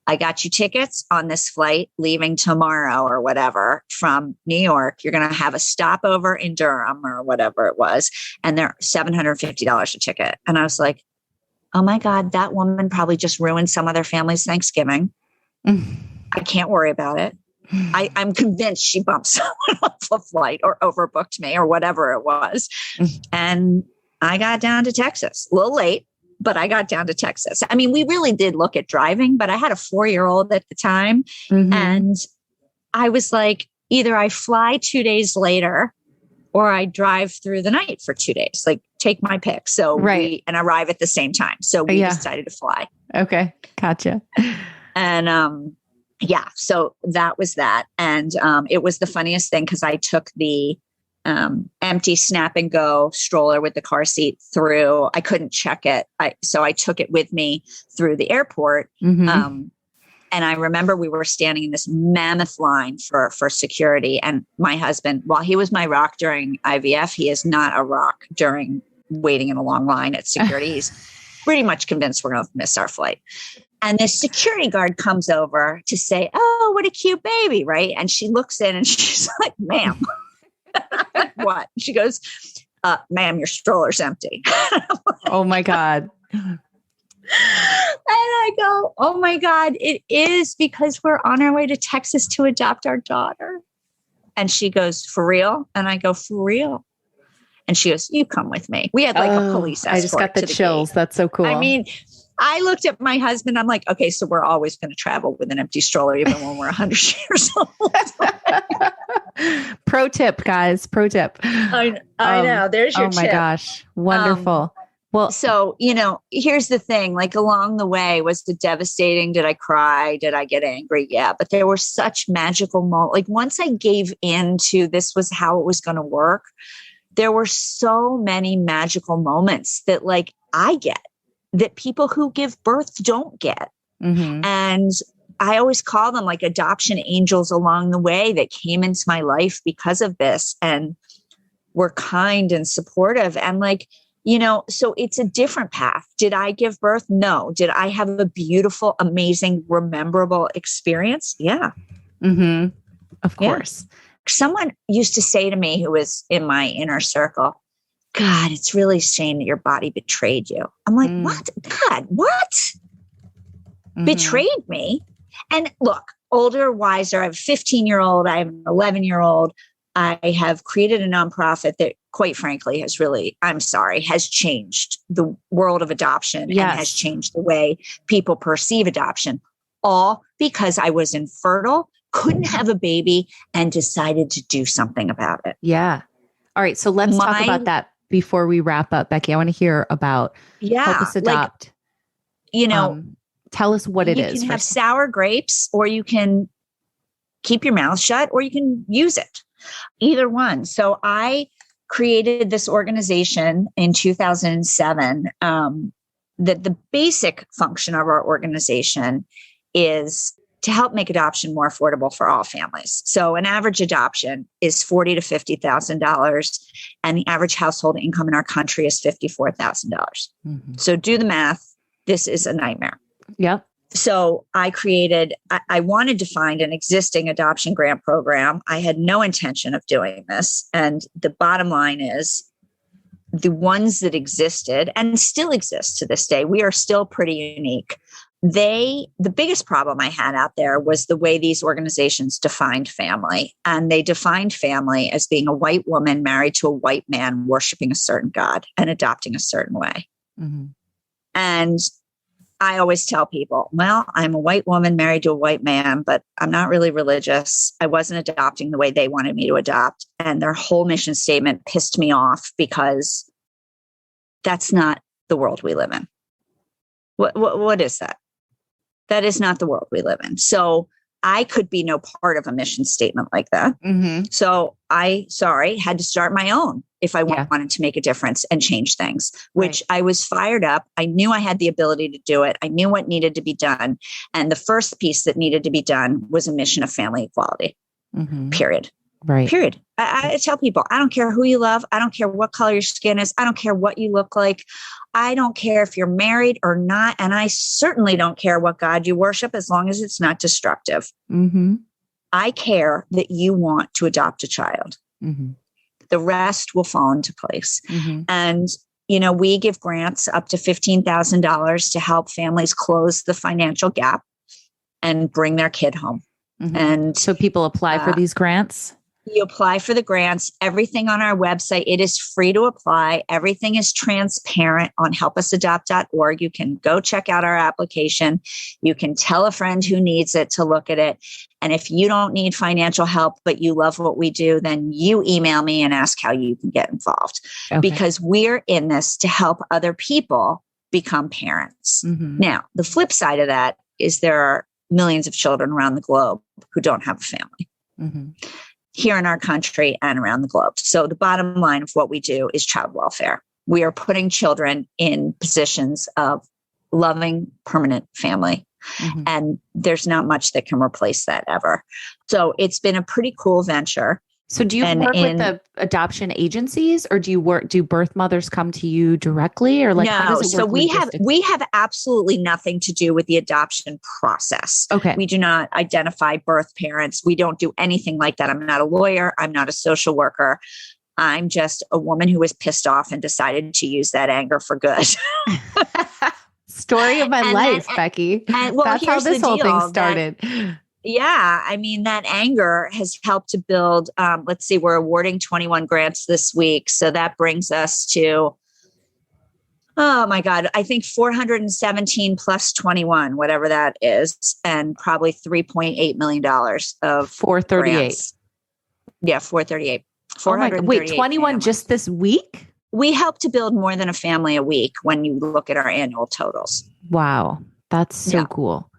I got you tickets on this flight leaving tomorrow or whatever from New York. You're going to have a stopover in Durham or whatever it was. And they're $750 a ticket. And I was like, oh my God, that woman probably just ruined some other family's Thanksgiving. I can't worry about it. I'm convinced she bumped someone off the flight or overbooked me or whatever it was. And I got down to Texas a little late. But I got down to Texas. I mean, we really did look at driving, but I had a 4-year-old at the time. And I was like, either I fly 2 days later or I drive through the night for 2 days, like take my pick. So we arrive at the same time. So we decided to fly. Okay. Gotcha. And, so that was that. And it was the funniest thing because I took the empty snap and go stroller with the car seat through. I couldn't check it. So I took it with me through the airport. And And I remember we were standing in this mammoth line for security. And my husband, while he was my rock during IVF, he is not a rock during waiting in a long line at security. He's pretty much convinced we're going to miss our flight. And this security guard comes over to say, oh, what a cute baby, right? And she looks in and she's like, ma'am, what? She goes, ma'am, your stroller's empty. Oh my God. And I go, oh my God, it is, because we're on our way to Texas to adopt our daughter. And she goes, for real? And I go, for real? And she goes, you come with me. We had like a police escort. I just got the chills. That's so cool. I mean, I looked at my husband. I'm like, okay, so we're always going to travel with an empty stroller, even when we're 100 years old. Pro tip, guys. Pro tip. I know. There's your tip. Oh my gosh. Wonderful. Well, so, here's the thing, like along the way, was it devastating? Did I cry? Did I get angry? Yeah. But there were such magical moments. Like once I gave in to this was how it was going to work, there were so many magical moments that like I get that people who give birth don't get. Mm-hmm. And I always call them like adoption angels along the way that came into my life because of this and were kind and supportive. And like, so it's a different path. Did I give birth? No. Did I have a beautiful, amazing, rememberable experience? Yeah. Mm-hmm. Of course. Yeah. Someone used to say to me who was in my inner circle, God, it's really a shame that your body betrayed you. I'm like, what? God, what? Mm-hmm. Betrayed me? And look, older, wiser, I have a 15-year-old, I have an 11-year-old. I have created a nonprofit that, quite frankly, has changed the world of adoption and has changed the way people perceive adoption, all because I was infertile, couldn't have a baby, and decided to do something about it. Yeah. All right. So let's talk about that before we wrap up, Becky. I want to hear about Help Us Adopt. Tell us what it is. You can have sour grapes, or you can keep your mouth shut, or you can use it. Either one. So I created this organization in 2007 that the basic function of our organization is to help make adoption more affordable for all families. So an average adoption is $40,000 to $50,000, and the average household income in our country is $54,000. Mm-hmm. So do the math. This is a nightmare. Yep. So I wanted to find an existing adoption grant program. I had no intention of doing this. And the bottom line is the ones that existed and still exist to this day, we are still pretty unique. The biggest problem I had out there was the way these organizations defined family. And they defined family as being a white woman married to a white man, worshiping a certain God and adopting a certain way. Mm-hmm. And I always tell people, well, I'm a white woman married to a white man, but I'm not really religious. I wasn't adopting the way they wanted me to adopt. And their whole mission statement pissed me off because that's not the world we live in. What is that? That is not the world we live in. So I could be no part of a mission statement like that. Mm-hmm. So I had to start my own if I wanted to make a difference and change things, which I was fired up. I knew I had the ability to do it. I knew what needed to be done. And the first piece that needed to be done was a mission of family equality, period. Right. Period. I tell people, I don't care who you love. I don't care what color your skin is. I don't care what you look like. I don't care if you're married or not. And I certainly don't care what God you worship as long as it's not destructive. Mm-hmm. I care that you want to adopt a child. Mm-hmm. The rest will fall into place. Mm-hmm. And, we give grants up to $15,000 to help families close the financial gap and bring their kid home. Mm-hmm. And so people apply for these grants? You apply for the grants, everything on our website. It is free to apply. Everything is transparent on helpusadopt.org. You can go check out our application. You can tell a friend who needs it to look at it. And if you don't need financial help, but you love what we do, then you email me and ask how you can get involved. Okay. Because we're in this to help other people become parents. Mm-hmm. Now, the flip side of that is there are millions of children around the globe who don't have a family. Mm-hmm. Here in our country and around the globe. So the bottom line of what we do is child welfare. We are putting children in positions of loving, permanent family. And there's not much that can replace that ever. So it's been a pretty cool venture. So do you work with the adoption agencies, or do birth mothers come to you directly, or like, how does it work? So we have absolutely nothing to do with the adoption process. Okay. We do not identify birth parents. We don't do anything like that. I'm not a lawyer. I'm not a social worker. I'm just a woman who was pissed off and decided to use that anger for good. Story of my life, Becky. That's how this whole thing started. Yeah. I mean, that anger has helped to build, let's see, we're awarding 21 grants this week. So that brings us to, oh my God, I think 417 plus 21, whatever that is, and probably $3.8 million of 438. Grants. Yeah, 438. Oh my God. Wait, 21 families. Just this week? We help to build more than a family a week when you look at our annual totals. Wow. That's so cool.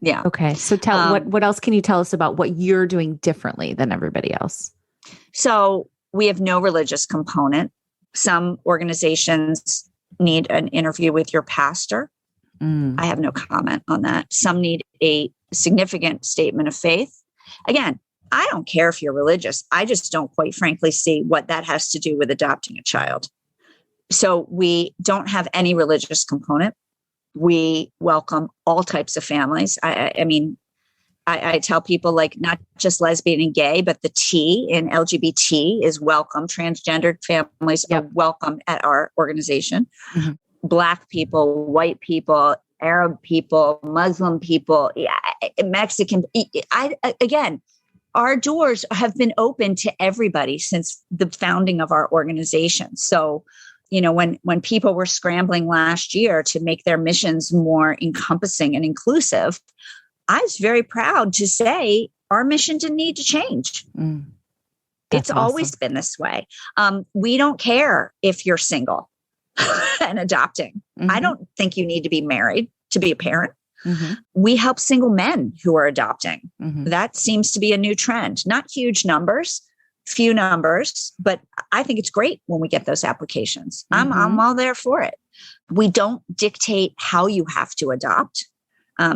Yeah. Okay. So what else can you tell us about what you're doing differently than everybody else? So we have no religious component. Some organizations need an interview with your pastor. I have no comment on that. Some need a significant statement of faith. Again, I don't care if you're religious. I just don't quite frankly see what that has to do with adopting a child. So we don't have any religious component. We welcome all types of families. I mean, I tell people, like, not just lesbian and gay, but the T in LGBT is welcome. Transgendered families are welcome at our organization. Black people, white people, Arab people, Muslim people, Mexican. Again, our doors have been open to everybody since the founding of our organization. So, you know, when people were scrambling last year to make their missions more encompassing and inclusive, I was very proud to say our mission didn't need to change. It's awesome. Always been this way. We don't care if you're single and adopting. I don't think you need to be married to be a parent. We help single men who are adopting. That seems to be a new trend. Not huge numbers, few numbers, but I think it's great when we get those applications. I'm all there for it. We don't dictate how you have to adopt.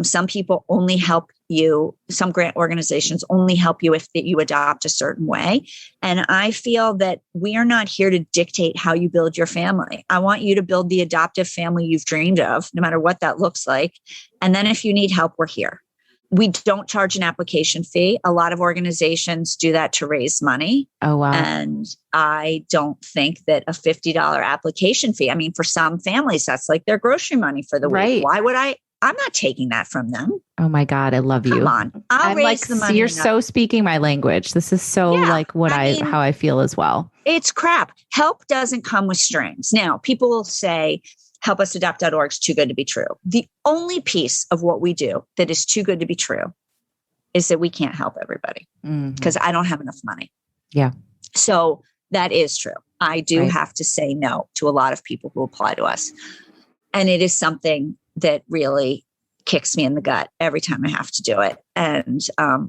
Some people only help you. Some grant organizations only help you if you adopt a certain way. And I feel that we are not here to dictate how you build your family. I want you to build the adoptive family you've dreamed of, no matter what that looks like. And then if you need help, we're here. We don't charge an application fee. A lot of organizations do that to raise money. Oh, wow. And I don't think that a $50 application fee, I mean, for some families, that's like their grocery money for the week. Why would I'm not taking that from them. Oh my God, I love you. Come on. I'll raise the money. You're so speaking my language. This is so like what how I feel as well. It's crap. Help doesn't come with strings. Now, people will say, helpusadopt.org is too good to be true. The only piece of what we do that is too good to be true is that we can't help everybody because I don't have enough money. Yeah. So that is true. I do have to say no to a lot of people who apply to us. And it is something that really kicks me in the gut every time I have to do it. And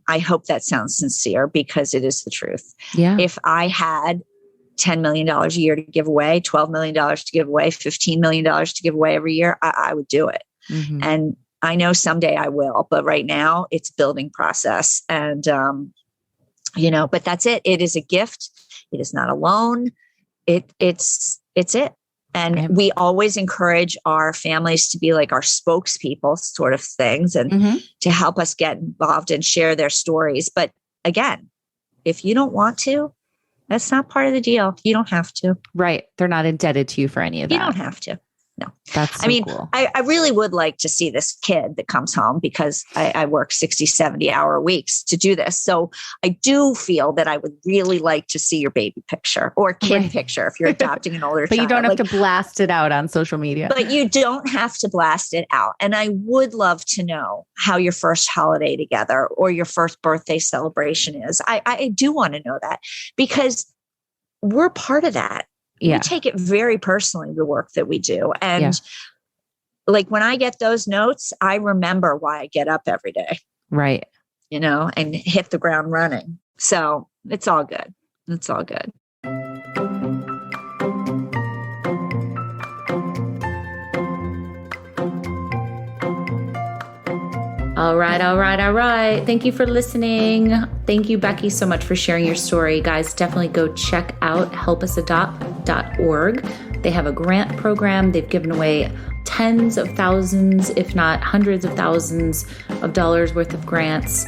I hope that sounds sincere because it is the truth. Yeah. If I had $10 million a year to give away, $12 million to give away, $15 million to give away every year, I would do it. And I know someday I will, but right now it's building process. And, but that's it. It is a gift. It is not a loan. It's it. And we always encourage our families to be like our spokespeople sort of things and to help us get involved and share their stories. But again, if you don't want to, that's not part of the deal. You don't have to. Right. They're not indebted to you for any of that. You don't have to. No. That's so cool. I really would like to see this kid that comes home because I work 60, 70 hour weeks to do this. So I do feel that I would really like to see your baby picture or kid picture if you're adopting an older but child. You don't have to blast it out on social media. But you don't have to blast it out. And I would love to know how your first holiday together or your first birthday celebration is. I do want to know that because we're part of that. Yeah. We take it very personally, the work that we do. And like when I get those notes, I remember why I get up every day. Right. And hit the ground running. So it's all good. It's all good. All right. Thank you for listening. Thank you, Becky, so much for sharing your story. Guys, definitely go check out helpusadopt.org. They have a grant program. They've given away tens of thousands, if not hundreds of thousands of dollars worth of grants,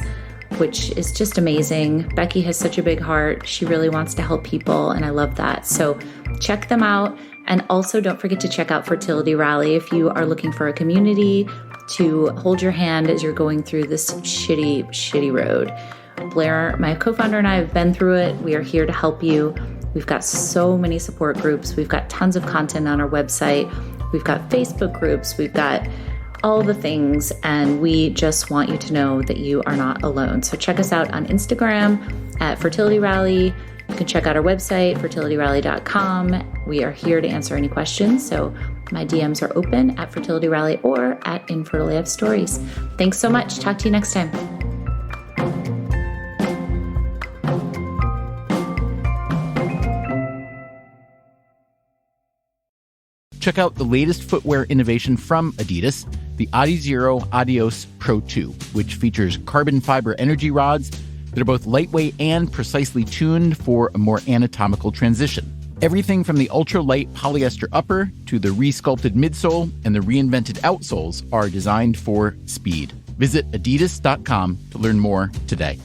which is just amazing. Becky has such a big heart. She really wants to help people, and I love that. So check them out. And also don't forget to check out Fertility Rally if you are looking for a community to hold your hand as you're going through this shitty road. Blair, my co-founder, and I have been through it. We are here to help you. We've got so many support groups. We've got tons of content on our website. We've got Facebook groups. We've got all the things, and we just want you to know that you are not alone. So check us out on Instagram at Fertility Rally. You can check out our website, fertilityrally.com. We are here to answer any questions. So my DMs are open at Fertility Rally or at Infertile AF Stories. Thanks so much. Talk to you next time. Check out the latest footwear innovation from Adidas, the Adizero Adios Pro 2, which features carbon fiber energy rods that are both lightweight and precisely tuned for a more anatomical transition. Everything from the ultra-light polyester upper to the resculpted midsole and the reinvented outsoles are designed for speed. Visit adidas.com to learn more today.